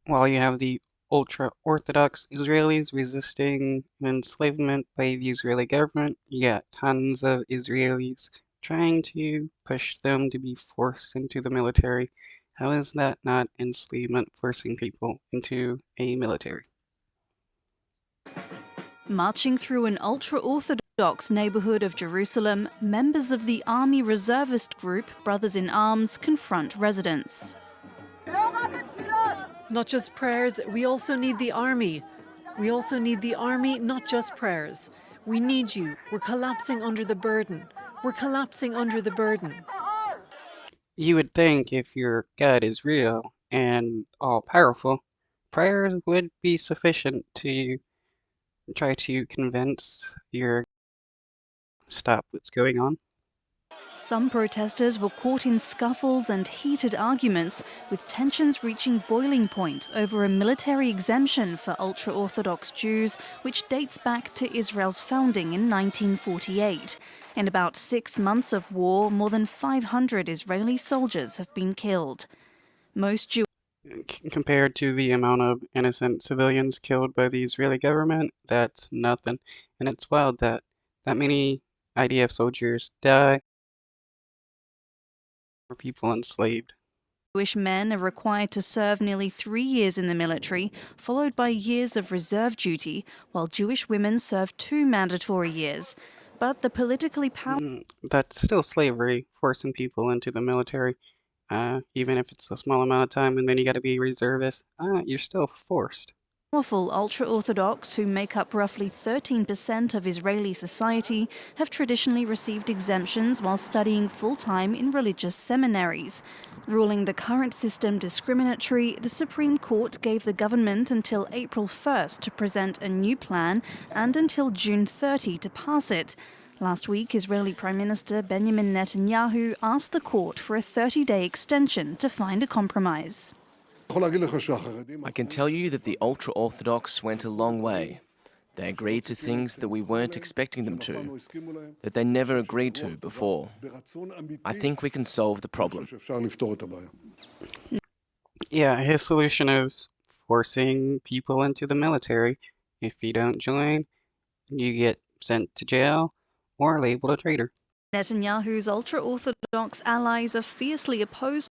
While you have the ultra-Orthodox Israelis resisting enslavement by the Israeli government, you got tons of Israelis trying to push them to be forced into the military. How is that not enslavement, forcing people into a military? Marching through an ultra-Orthodox neighbourhood of Jerusalem, members of the army reservist group Brothers in Arms confront residents. Not just prayers, we also need the army. We also need the army, not just prayers. We need you. We're collapsing under the burden. We're collapsing under the burden. You would think if your God is real and all-powerful, prayers would be sufficient to try to convince your stop what's going on. Some protesters were caught in scuffles and heated arguments, with tensions reaching boiling point over a military exemption for ultra-Orthodox Jews, which dates back to Israel's founding in 1948. In about 6 months of war, more than 500 Israeli soldiers have been killed. Most Jews Compared to the amount of innocent civilians killed by the Israeli government, that's nothing. And it's wild that that many IDF soldiers die, or people enslaved. Jewish men are required to serve nearly 3 years in the military, followed by years of reserve duty, while Jewish women serve 2 mandatory years. But the politically powerful That's still slavery, forcing people into the military, even if it's a small amount of time, and then you gotta be a reservist. You're still forced. ultra-Orthodox, who make up roughly 13% of Israeli society, have traditionally received exemptions while studying full-time in religious seminaries. Ruling the current system discriminatory, the Supreme Court gave the government until April 1st to present a new plan and until June 30 to pass it. Last week, Israeli Prime Minister Benjamin Netanyahu asked the court for a 30-day extension to find a compromise. I can tell you that the ultra-Orthodox went a long way. They agreed to things that we weren't expecting them to, that they never agreed to before. I think we can solve the problem. Yeah, his solution is forcing people into the military. If you don't join, you get sent to jail or labeled a traitor. Netanyahu's ultra-Orthodox allies are fiercely opposed